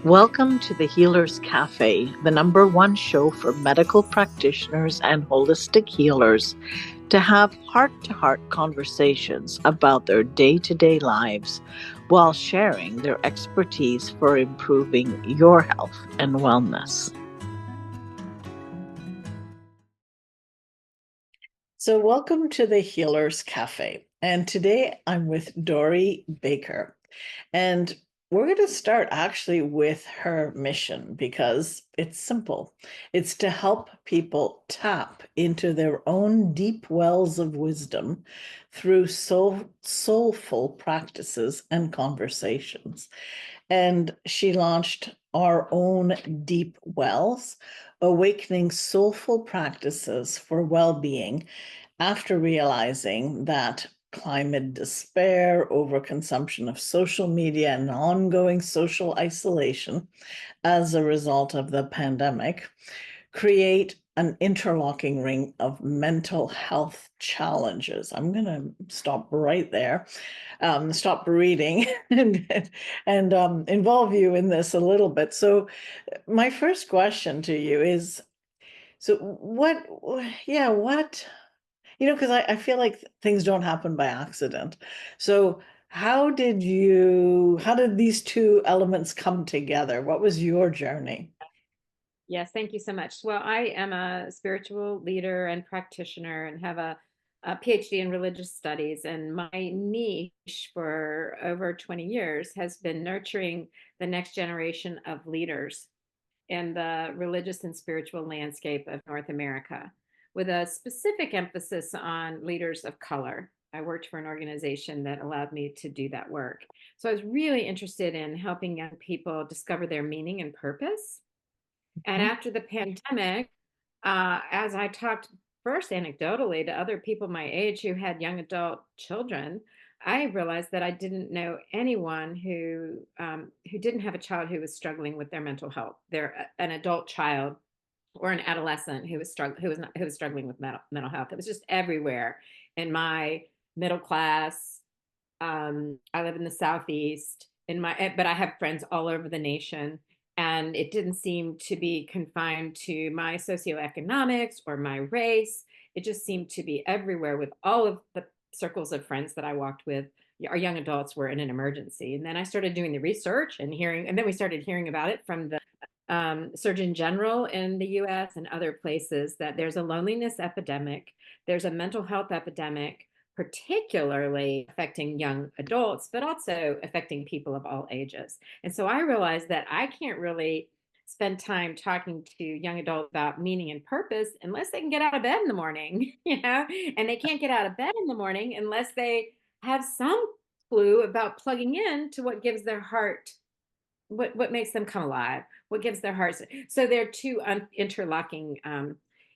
Welcome to the Healers Café, the number one show for medical practitioners and holistic healers to have heart to heart conversations about their day to day lives while sharing their expertise for improving your health and wellness. So, welcome to the Healers Cafe. And today I'm with Dori Baker. And we're going to start actually with her mission because it's simple. It's to help people tap into their own deep wells of wisdom through soulful practices and conversations. And she launched Our Own Deep Wells, Awakening Soulful Practices for Well-Being, after realizing that climate despair, overconsumption of social media, and ongoing social isolation as a result of the pandemic create an interlocking ring of mental health challenges. I'm going to stop right there, stop reading, and involve you in this a little bit. So, my first question to you is, so what, because I feel like things don't happen by accident. So how did these two elements come together? What was your journey? Yes, thank you so much. Well, I am a spiritual leader and practitioner and have a PhD in religious studies. And my niche for over 20 years has been nurturing the next generation of leaders in the religious and spiritual landscape of North America, with a specific emphasis on leaders of color. I worked for an organization that allowed me to do that work. So I was really interested in helping young people discover their meaning and purpose. And Mhm. after the pandemic, as I talked first anecdotally to other people my age who had young adult children, I realized that I didn't know anyone who didn't have a child who was struggling with their mental health. They're an adult child or an adolescent who was struggling with mental health. It was just everywhere in my middle class. I live in the Southeast but I have friends all over the nation. And it didn't seem to be confined to my socioeconomics or my race. It just seemed to be everywhere with all of the circles of friends that I walked with. Our young adults were in an emergency. And then I started doing the research and then we started hearing about it from the Surgeon General in the US and other places that there's a loneliness epidemic, there's a mental health epidemic, particularly affecting young adults, but also affecting people of all ages. And so I realized that I can't really spend time talking to young adults about meaning and purpose unless they can get out of bed in the morning, and they can't get out of bed in the morning unless they have some clue about plugging in to what gives their heart what makes them come alive, what gives their hearts. So they're two interlocking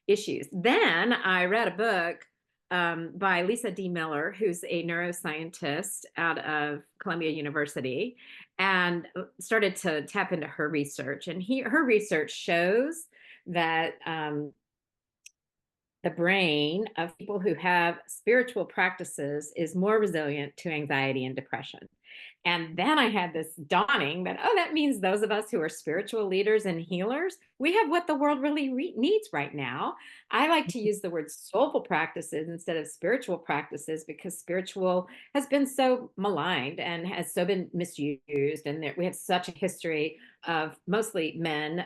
issues. Then I read a book by Lisa D. Miller, who's a neuroscientist out of Columbia University, and started to tap into her research. And her research shows that the brain of people who have spiritual practices is more resilient to anxiety and depression. And then I had this dawning that, oh, that means those of us who are spiritual leaders and healers, we have what the world really needs right now. I like to use the word soulful practices instead of spiritual practices because spiritual has been so maligned and has so been misused. And we have such a history of mostly men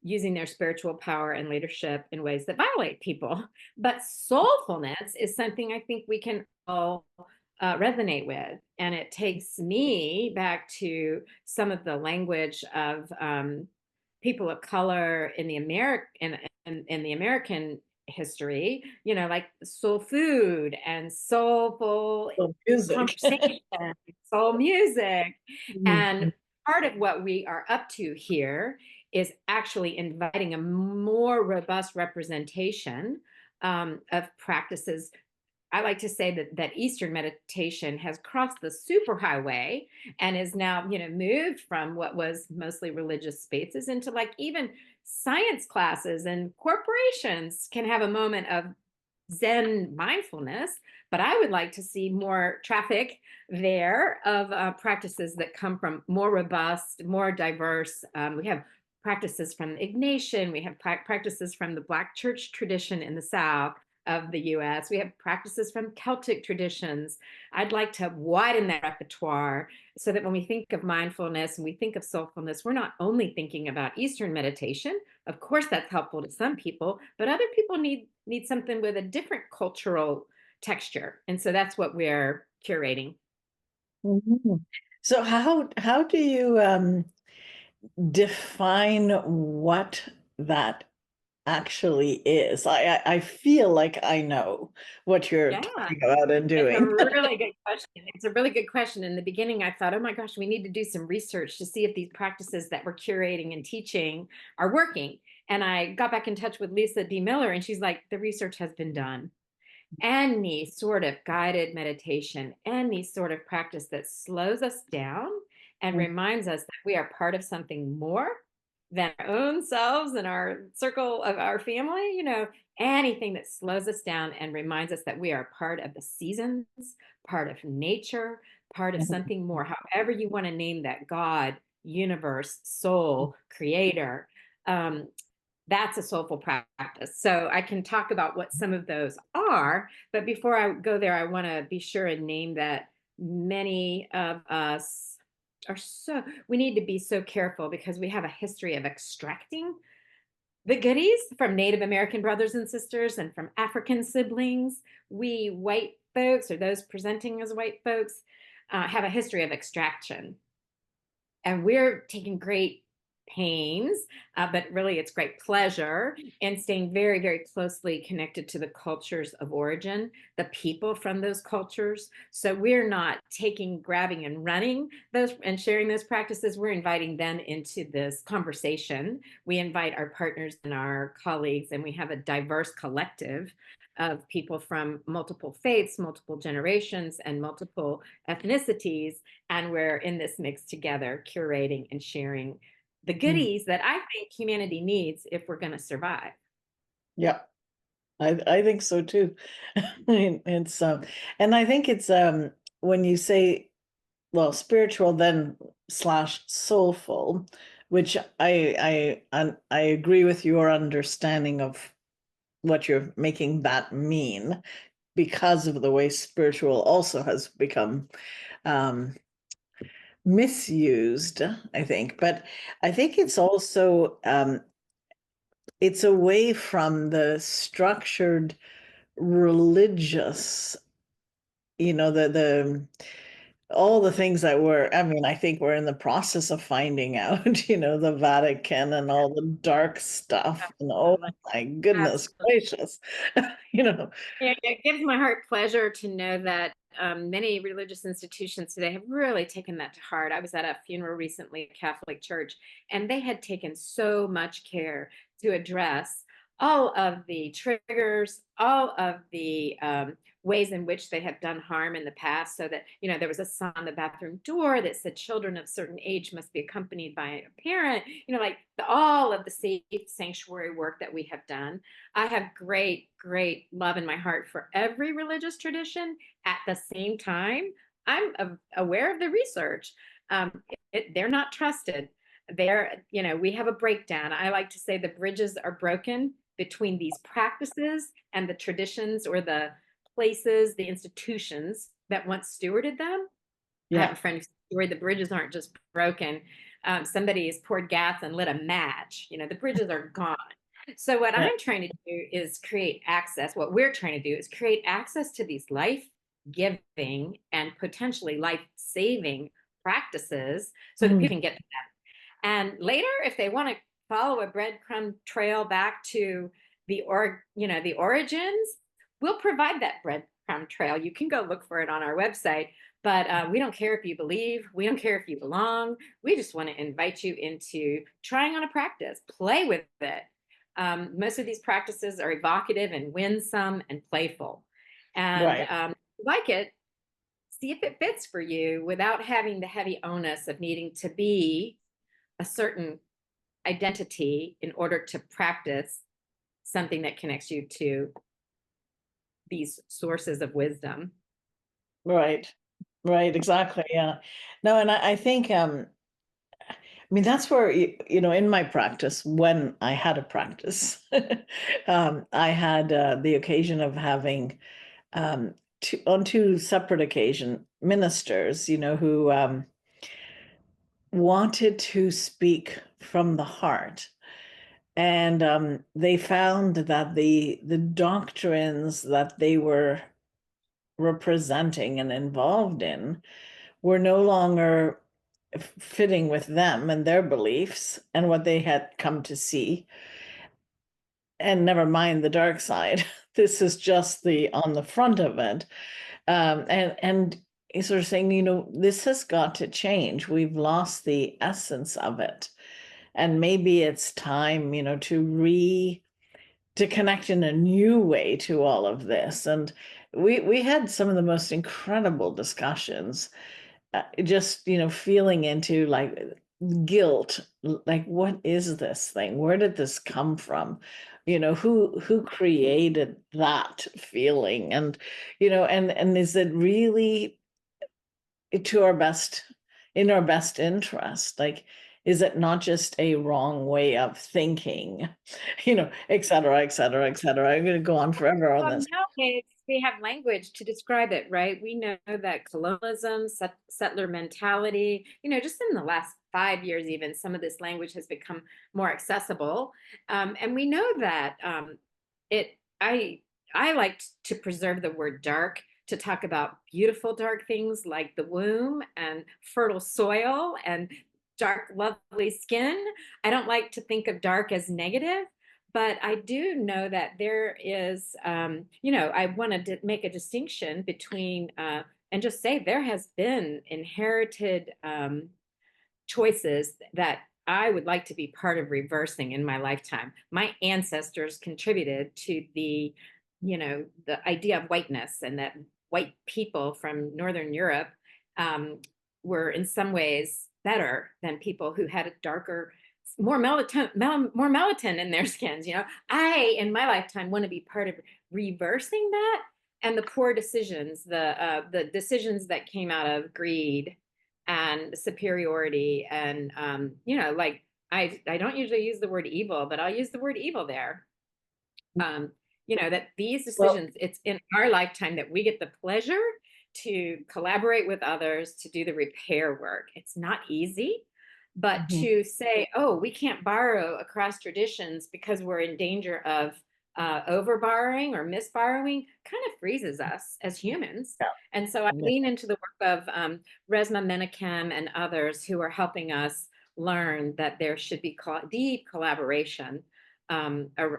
using their spiritual power and leadership in ways that violate people. But soulfulness is something I think we can all resonate with. And it takes me back to some of the language of people of color in the in the American history, like soul food and soulful So music. conversation, soul music. And Mhm. part of what we are up to here is actually inviting a more robust representation of practices. I like to say that Eastern meditation has crossed the superhighway and is now, moved from what was mostly religious spaces into like even science classes, and corporations can have a moment of Zen mindfulness, but I would like to see more traffic there of practices that come from more robust, more diverse. We have practices from Ignatian, we have practices from the Black church tradition in the South of the US, we have practices from Celtic traditions. I'd like to widen that repertoire so that when we think of mindfulness and we think of soulfulness, we're not only thinking about Eastern meditation. Of course, that's helpful to some people, but other people need something with a different cultural texture. And so that's what we're curating. Mhm. So how do you define what that actually is? I feel like I know what you're Yeah. talking about and It's a doing. really good question. It's a really good question. In the beginning, I thought, oh my gosh, we need to do some research to see if these practices that we're curating and teaching are working. And I got back in touch with Lisa D. Miller, and she's like, the research has been done. Any sort of guided meditation, any sort of practice that slows us down and reminds us that we are part of something more than our own selves and our circle of our family, anything that slows us down and reminds us that we are part of the seasons, part of nature, part of something more, however you want to name that: God, universe, soul, creator. Um, that's a soulful practice. So I can talk about what some of those are, but before I go there, I want to be sure and name that many of us we need to be so careful because we have a history of extracting the goodies from Native American brothers and sisters and from African siblings. We white folks, or those presenting as white folks, have a history of extraction, and we're taking great pains, but really it's great pleasure in staying very, very closely connected to the cultures of origin, the people from those cultures. So we're not grabbing and running those and sharing those practices. We're inviting them into this conversation. We invite our partners and our colleagues, and we have a diverse collective of people from multiple faiths, multiple generations, and multiple ethnicities. And we're in this mix together, curating and sharing the Mm. goodies that I think humanity needs if we're going to survive. Yeah, I think so too. I mean, it's and I think it's when you say, well, spiritual then slash soulful, which I agree with your understanding of what you're making that mean, because of the way spiritual also has become um misused, I think. But I think it's also it's away from the structured religious, the all the things that I mean, I think we're in the process of finding out, the Vatican and all the dark stuff, and oh Absolutely. my goodness Absolutely. gracious, you know. It gives my heart pleasure to know that many religious institutions today have really taken that to heart. I was at a funeral recently, a Catholic church, and they had taken so much care to address all of the triggers, all of the ways in which they have done harm in the past. So that, there was a sign on the bathroom door that said children of certain age must be accompanied by a parent, like all of the safe sanctuary work that we have done. I have great, great love in my heart for every religious tradition. At the same time, I'm aware of the research. They're not trusted. We have a breakdown. I like to say the bridges are broken between these practices and the traditions or the places, the institutions that once stewarded them. I have Yeah, a friend who said the bridges aren't just broken. Somebody has poured gas and lit a match. The bridges are gone. So what yeah, I'm trying to do is create access. What we're trying to do is create access to these life-giving and potentially life-saving practices so that mm, people can get them. And later, if they want to follow a breadcrumb trail back to the origins, we'll provide that breadcrumb trail. You can go look for it on our website. But we don't care if you believe. We don't care if you belong. We just want to invite you into trying on a practice. Play with it. Most of these practices are evocative and winsome and playful. And right. if you like it, see if it fits for you without having the heavy onus of needing to be a certain identity in order to practice something that connects you to these sources of wisdom. Right. Right. Exactly. Yeah. No, and I think I mean, that's where, in my practice, when I had a practice, I had the occasion of having on two separate occasion ministers, who wanted to speak from the heart. And they found that the doctrines that they were representing and involved in were no longer fitting with them and their beliefs and what they had come to see. And never mind the dark side. This is just the on the front of it. And he's sort of saying, this has got to change. We've lost the essence of it. And maybe it's time, to connect in a new way to all of this. And we had some of the most incredible discussions, just feeling into like guilt, like what is this thing, where did this come from, who created that feeling, and and is it really to our best, in our best interest, like is it not just a wrong way of thinking, et cetera, et cetera, et cetera. I'm going to go on forever on Well, this. nowadays we have language to describe it, right? We know that colonialism, settler mentality, just in the last 5 years, even some of this language has become more accessible, and we know that it. I like to preserve the word dark to talk about beautiful dark things like the womb and fertile soil and dark, lovely skin. I don't like to think of dark as negative, but I do know that there is, I want to make a distinction between, and just say there has been inherited choices that I would like to be part of reversing in my lifetime. My ancestors contributed to the idea of whiteness, and that white people from Northern Europe um, were in some ways better than people who had a darker, more melatonin in their skins. I, in my lifetime, want to be part of reversing that, and the poor decisions, the decisions that came out of greed and superiority, and like I don't usually use the word evil, but I'll use the word evil there. um, that these Well, decisions, it's in our lifetime that we get the pleasure to collaborate with others to do the repair work. It's not easy, but mhm, to say, oh, we can't borrow across traditions because we're in danger of over borrowing or misborrowing, kind of freezes us as humans. yeah, And so I yeah, lean into the work of Resma Menakem and others who are helping us learn that there should be deep collaboration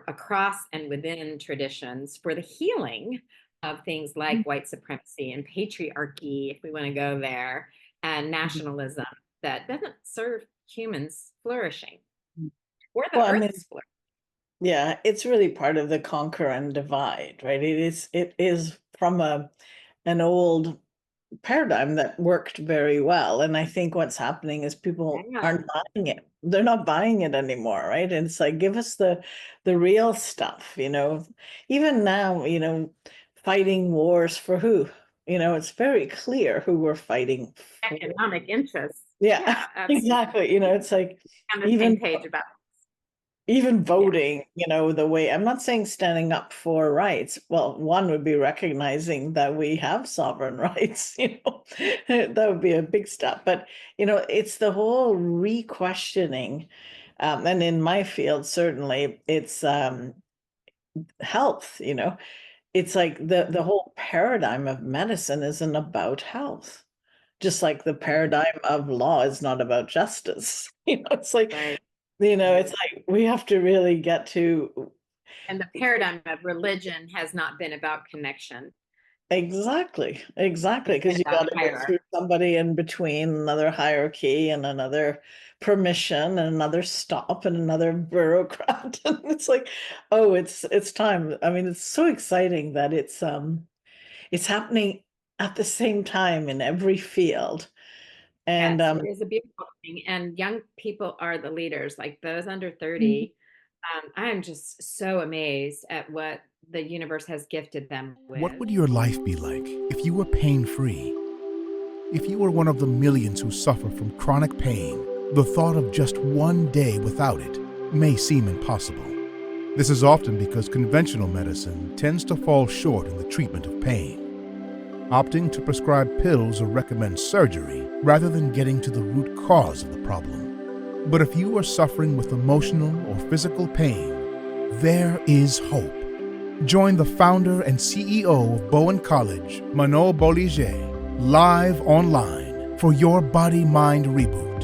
across and within traditions for the healing of things like white supremacy and patriarchy, if we want to go there, and mhm, nationalism that doesn't serve humans flourishing mhm. or Well, the I mean, earth's flourishing. yeah, it's really part of the conquer and divide, right? It is from an old paradigm that worked very well. And I think what's happening is people Yeah, aren't buying it. They're not buying it anymore, right? And it's like, give us the real stuff, Even now, fighting wars for who? It's very clear who we're fighting for. economic interests. Yeah, Yeah, absolutely. exactly. It's like On the same even page about even yeah. voting, the way, I'm not saying standing up for rights. Well, one would be recognizing that we have sovereign rights, that would be a big step. But, it's the whole re-questioning. And in my field, certainly, it's health, it's like the whole paradigm of medicine isn't about health. Just like the Right, paradigm of law is not about justice. It's like, right, it's right. like we have to really get to And the paradigm of religion has not been about connection. exactly, It's been because you got about to go hierarchy. through somebody in between, another hierarchy and another permission and another stop and another bureaucrat. And it's like, oh, it's time. I mean, it's so exciting that it's happening at the same time in every field. And Yes, it is a beautiful thing. And young people are the leaders, like those under Mhm. 30. I'm just so amazed at what the universe has gifted them What with. would your life be like if you were pain free? If you were one of the millions who suffer from chronic pain, the thought of just one day without it may seem impossible. This is often because conventional medicine tends to fall short in the treatment of pain, opting to prescribe pills or recommend surgery rather than getting to the root cause of the problem. But if you are suffering with emotional or physical pain, there is hope. Join the founder and CEO of Bowen College, Manon Bolliger, live online for your body-mind reboot.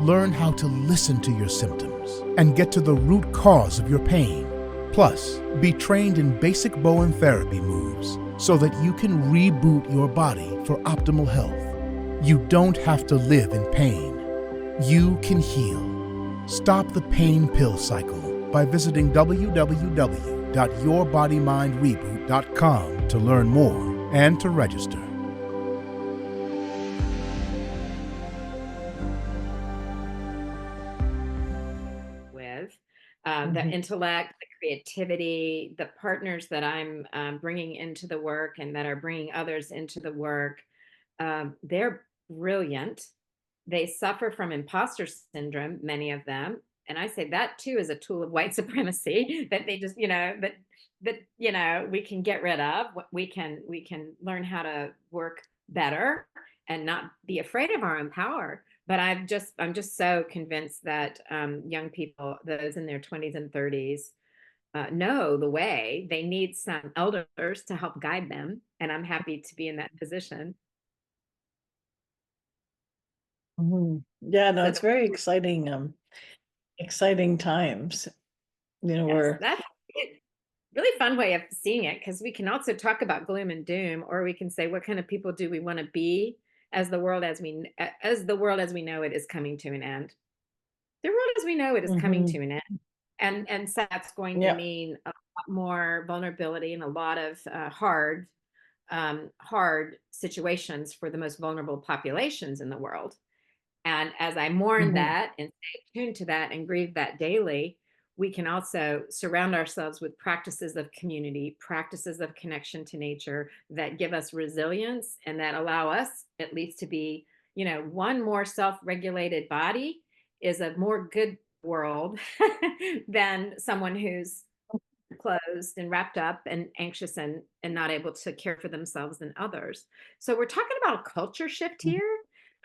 Learn how to listen to your symptoms and get to the root cause of your pain. Plus, be trained in basic Bowen therapy moves so that you can reboot your body for optimal health. You don't have to live in pain. You can heal. Stop the pain pill cycle by visiting www.yourbodymindreboot.com to learn more and to register. With the Mhm. intellect, the creativity, the partners that I'm bringing into the work and that are bringing others into the work. They're brilliant. They suffer from imposter syndrome, many of them. And I say that too is a tool of white supremacy that they just, we can get rid of. We can learn how to work better and not be afraid of our own power. But I'm just so convinced that young people, those in their 20s and 30s, know the way. They need some elders to help guide them, and I'm happy to be in that position. Mhm. Yeah, no, So it's very exciting, exciting times. yes, We're that's a really fun way of seeing it, because we can also talk about gloom and doom, or we can say, what kind of people do we want to be as the world as we know it is coming to an end. The world as we know it is coming Mhm. to an end, and so that's going to Yeah. mean a lot more vulnerability and a lot of hard situations for the most vulnerable populations in the world. And as I mourn Mhm. that and stay tuned to that and grieve that daily, we can also surround ourselves with practices of community, practices of connection to nature that give us resilience and that allow us at least to be, one more self regulated body is a more good world than someone who's closed and wrapped up and anxious and not able to care for themselves and others. So we're talking about a culture shift Mhm. here.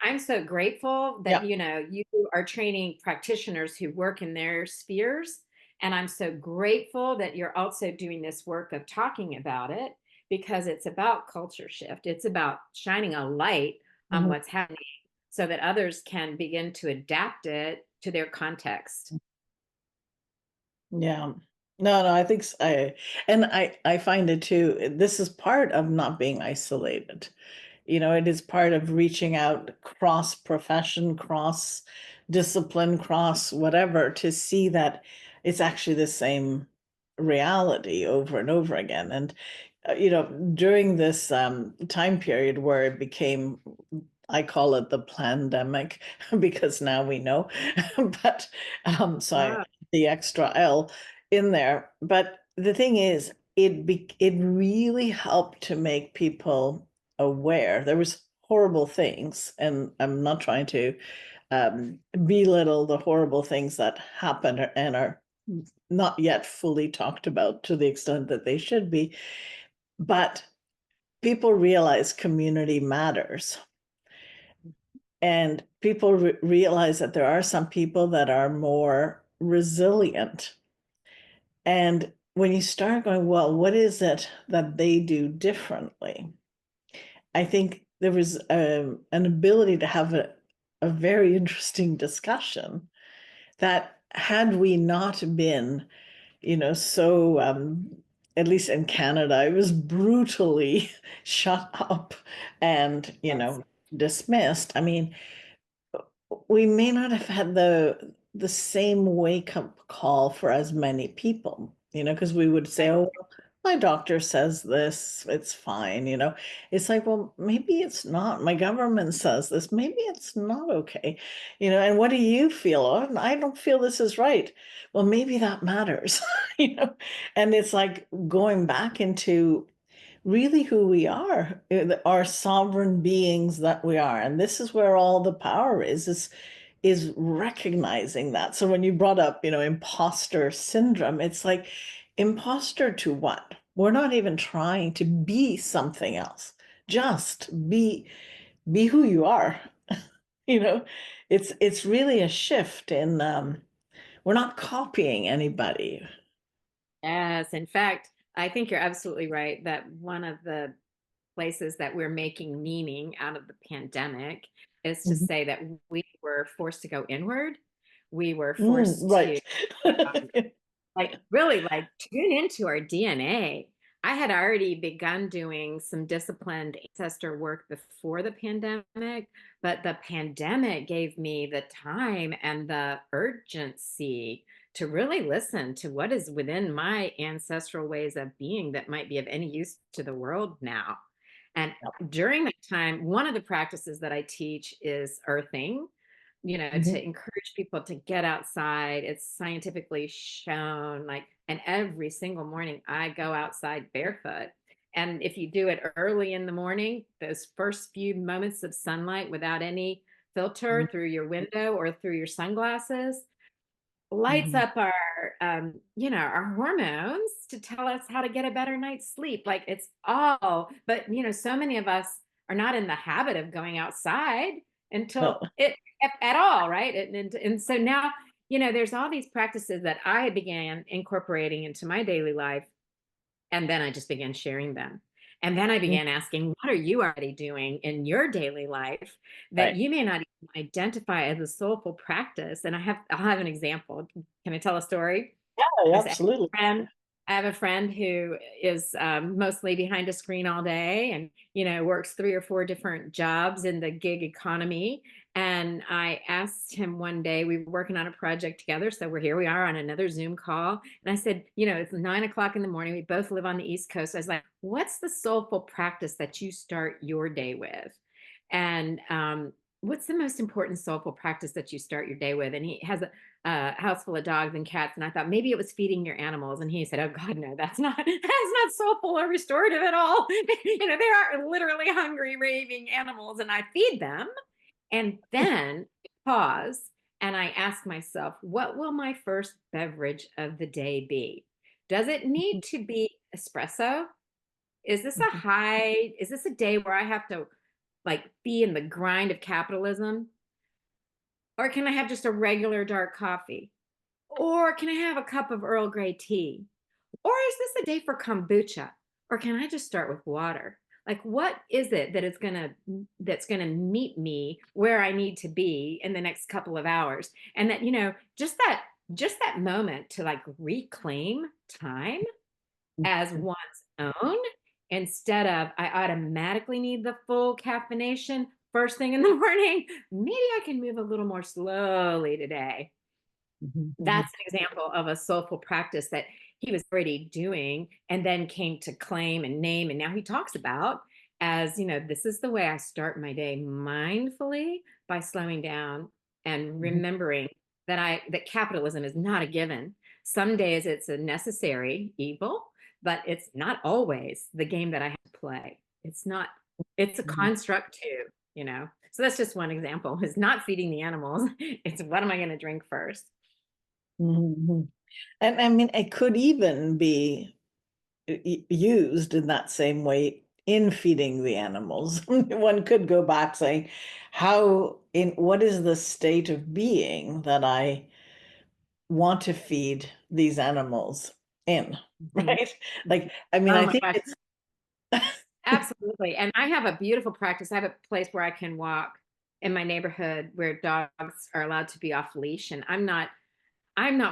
I'm so grateful that Yeah. you are training practitioners who work in their spheres, and I'm so grateful that you're also doing this work of talking about it, because it's about culture shift. It's about shining a light on Mhm. what's happening so that others can begin to adapt it to their context. Yeah. No, I think I find it too. This is part of not being isolated. It is part of reaching out cross profession, cross discipline, cross whatever to see that it's actually the same reality over and over again. And during this time period where it became, I call it the pandemic because now we know, but so I Ah, the extra L in there. But the thing is, it really helped to make people aware. There was horrible things, and I'm not trying to belittle the horrible things that happen and are not yet fully talked about to the extent that they should be. But people realize community matters, and people realize that there are some people that are more resilient. And when you start going, well, what is it that they do differently? I think there was an ability to have a very interesting discussion that had we not been, so at least in Canada, it was brutally shut up and, yes. dismissed. I mean, we may not have had the same wake up call for as many people, because we would say, Right. oh, my doctor says this, it's fine, you know. It's like, well, maybe it's not. My government says this, maybe it's not okay, you know. And what do you feel? Oh, I don't feel this is right. Well, maybe that matters, you know. And it's like going back into really who we are, our sovereign beings that we are. And this is where all the power is recognizing that. So when you brought up, you know, imposter syndrome, it's like, imposter to what? We're not even trying to be something else. Just be who you are. You know, it's really a shift in we're not copying anybody. Yes, in fact, I think you're absolutely right that one of the places that we're making meaning out of the pandemic is to Mhm. say that we were forced to go inward. We were Mm, forced to right. like really like tune into our DNA. I had already begun doing some disciplined ancestor work before the pandemic, but the pandemic gave me the time and the urgency to really listen to what is within my ancestral ways of being that might be of any use to the world now. And during that time, one of the practices that I teach is earthing, you know, to Mhm, encourage people to get outside. It's scientifically shown, like, and every single morning I go outside barefoot. And if you do it early in the morning, those first few moments of sunlight without any mhm, filter through your window or through your sunglasses, lights mhm. up our you know, our hormones to tell us how to get a better night's sleep. Like it's all, but you know, so many of us are not in the habit of going outside No. until it at all, right? And so now, you know, there's all these practices that I began incorporating into my daily life, and then I just began sharing them. And then I Mm, began asking, what are you already doing in your daily life that right. you may not even identify as a soulful practice? And I'll have an example. Can I tell a story? Yeah, I said, absolutely. I have a friend who is mostly behind a screen all day and, you know, works 3 or 4 different jobs in the gig economy. And I asked him one day, we were working on a project together. So here we are on another Zoom call. And I said, you know, it's 9 o'clock in the morning. We both live on the East Coast. I was like, what's the soulful practice that you start your day with? And what's the most important soulful practice that you start your day with? And he has a house full of dogs and cats. And I thought maybe it was feeding your animals. And he said, oh God, no, that's not soulful or restorative at all. You know, they are literally hungry, raving animals, and I feed them. And then pause and I ask myself, what will my first beverage of the day be? Does it need to be espresso? Mhm. Is this a day where I have to like be in the grind of capitalism? Or can I have just a regular dark coffee? Or can I have a cup of Earl Grey tea? Or is this a day for kombucha? Or can I just start with water? Like what is it that's gonna meet me where I need to be in the next couple of hours? And that, you know, just that moment to like reclaim time as one's own instead of I automatically need the full caffeination first thing in the morning. Maybe I can move a little more slowly today. Mhm, mhm, That's an example of a soulful practice that he was already doing and then came to claim and name. And now he talks about as, you know, this is the way I start my day mindfully by slowing down and mhm, remembering that capitalism is not a given. Some days it's a necessary evil, but it's not always the game that I have to play. It's not, it's a mhm, construct too, you know. So that's just one example. Is not feeding the animals. It's what am I going to drink first? mhm, mhm. And I mean, it could even be used in that same way in feeding the animals. One could go back saying, how in what is the state of being that I want to feed these animals in, Mhm. right? Like, I mean, Oh I my think gosh, it's absolutely. And I have a beautiful practice. I have a place where I can walk in my neighborhood where dogs are allowed to be off leash. And I'm not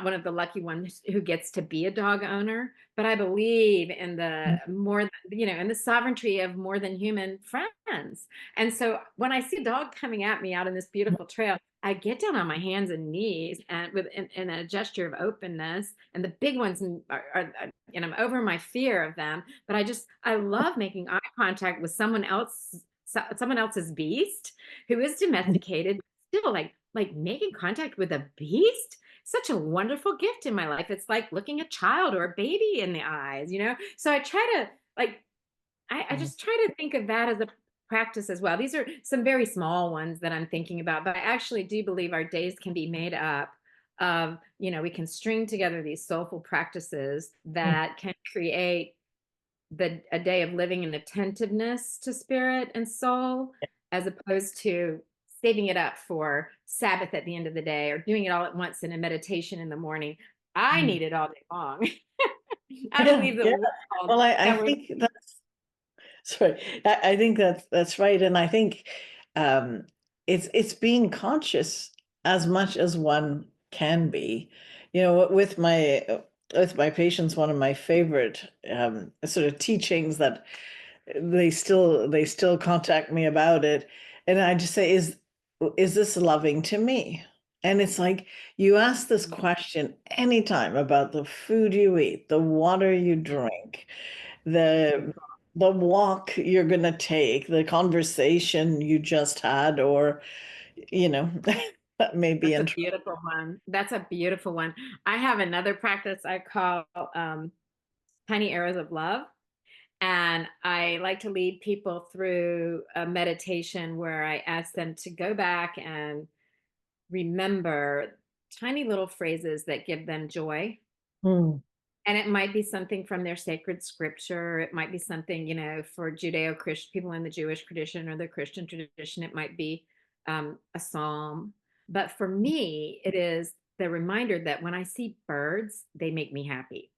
one of the lucky ones who gets to be a dog owner, but I believe in the more, you know, in the sovereignty of more than human friends. And so when I see a dog coming at me out in this beautiful trail, I get down on my hands and knees and with in a gesture of openness. And the big ones are, and I'm over my fear of them. But I love making eye contact with someone else's beast who is domesticated, still like making contact with a beast. Such a wonderful gift in my life. It's like looking a child or a baby in the eyes, you know? So I try to like, I just try to think of that as a practice as well. These are some very small ones that I'm thinking about, but I actually do believe our days can be made up of, we can string together these soulful practices that can create a day of living in attentiveness to spirit and soul, as opposed to saving it up for Sabbath at the end of the day or doing it all at once in a meditation in the morning. I need it all day long. I believe the world Well, I that we're think that's sorry. I think that's right, and I think it's being conscious as much as one can be. With my patients, one of my favorite sort of teachings that they still contact me about it, and I just say, is this loving to me? And it's like you ask this question anytime about the food you eat, the water you drink, the the walk you're going to take, the conversation you just had, or that may be That's a interesting. beautiful one. That's a beautiful one. I have another practice I call tiny arrows of love. And I like to lead people through a meditation where I ask them to go back and remember tiny little phrases that give them joy. Hmm. And it might be something from their sacred scripture. It might be something, for Judeo-Christian people in the Jewish tradition or the Christian tradition. It might be a psalm. But for me, it is the reminder that when I see birds, they make me happy.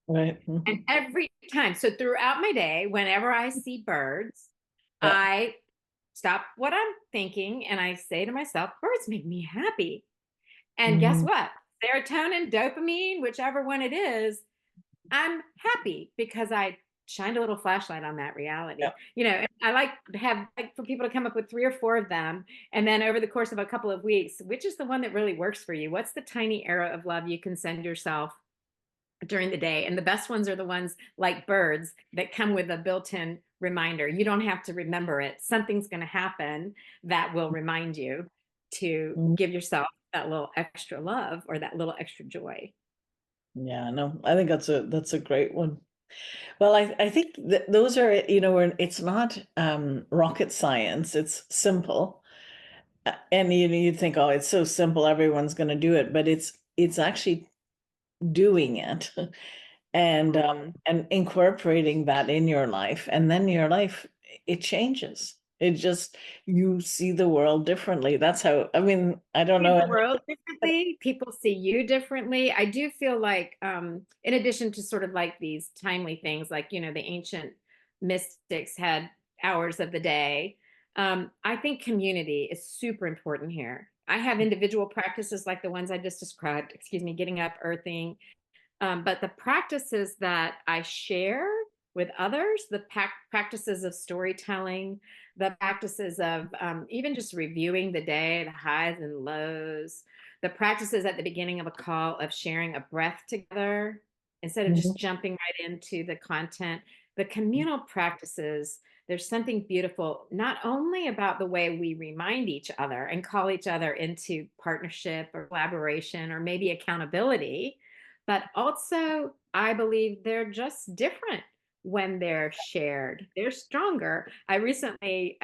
Right. And every time, so throughout my day, whenever I see birds, Yeah. I stop what I'm thinking and I say to myself, birds make me happy. And guess Mhm. what? Serotonin, dopamine, whichever one it is, I'm happy because I shined a little flashlight on that reality. Yeah. And I like for people to come up with 3 or 4 of them. And then over the course of a couple of weeks, which is the one that really works for you? What's the tiny arrow of love you can send yourself during the day? And the best ones are the ones like birds that come with a built-in reminder. You don't have to remember it. Something's going to happen that will remind you to Mhm. give yourself that little extra love or that little extra joy. Yeah, no, I think that's a great one. Well, I think that those are, where it's not rocket science, it's simple. And you'd think, oh, it's so simple, everyone's going to do it, but it's actually doing it and incorporating that in your life, and then your life, it changes. It just, you see the world differently. That's how, I mean, I don't See know. the world differently. People see you differently. I do feel like, in addition to sort of like these timely things, like, the ancient mystics had hours of the day. I think community is super important here. I have individual practices like the ones I just described, excuse me, getting up, earthing. But the practices that I share with others, the practices of storytelling, the practices of even just reviewing the day, the highs and lows, the practices at the beginning of a call of sharing a breath together instead of Mhm. just jumping right into the content, the communal practices. There's something beautiful, not only about the way we remind each other and call each other into partnership or collaboration or maybe accountability, but also I believe they're just different when they're shared. They're stronger. I recently,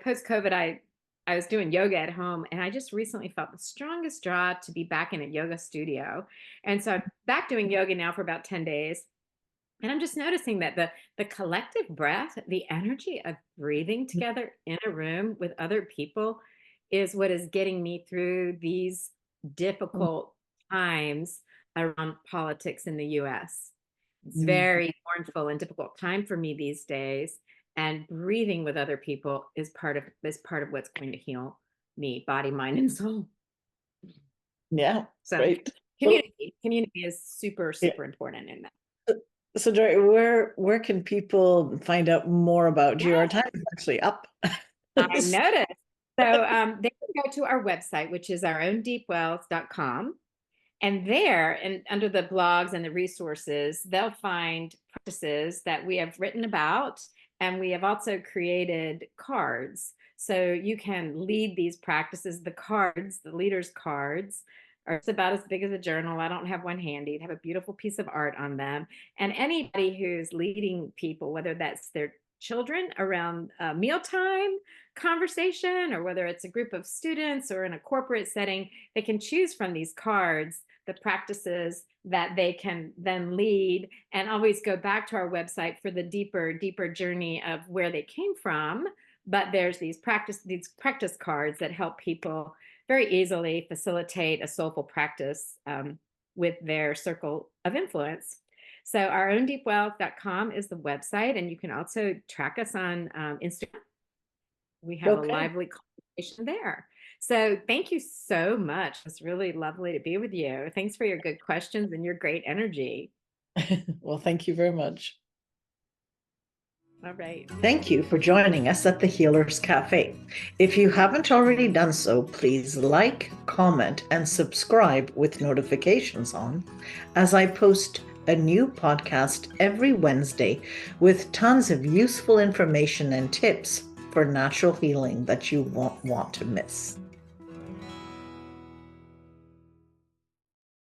post COVID, I was doing yoga at home and I just recently felt the strongest draw to be back in a yoga studio. And so I'm back doing yoga now for about 10 days. And I'm just noticing that the collective breath, the energy of breathing together in a room with other people is what is getting me through these difficult times around politics in the US. It's Mhm. very mournful and difficult time for me these days. And breathing with other people is part of what's going to heal me, body, mind, and soul. Yeah, So great. Well, community is super, yeah. super important in that. So, Dory, where can people find out more about you? Our Yes, time is actually up. I noticed. They can go to our website, which is ourowndeepwells.com. And there, and under the blogs and the resources, they'll find practices that we have written about. And we have also created cards. So you can lead these practices. The cards, the leaders' cards, are about as big as a journal. I don't have one handy. They have a beautiful piece of art on them. And anybody who's leading people, whether that's their children around mealtime conversation, or whether it's a group of students or in a corporate setting, they can choose from these cards the practices that they can then lead, and always go back to our website for the deeper journey of where they came from. But there's these practice cards that help people very easily facilitate a soulful practice with their circle of influence. So ourowndeepwells.com is the website, and you can also track us on Instagram. We have a lively conversation there. So thank you so much. It's really lovely to be with you. Thanks for your good questions and your great energy. Well, thank you very much. All right. Thank you for joining us at the Healers Café. If you haven't already done so, please like, comment, and subscribe with notifications on, as I post a new podcast every Wednesday with tons of useful information and tips for natural healing that you won't want to miss.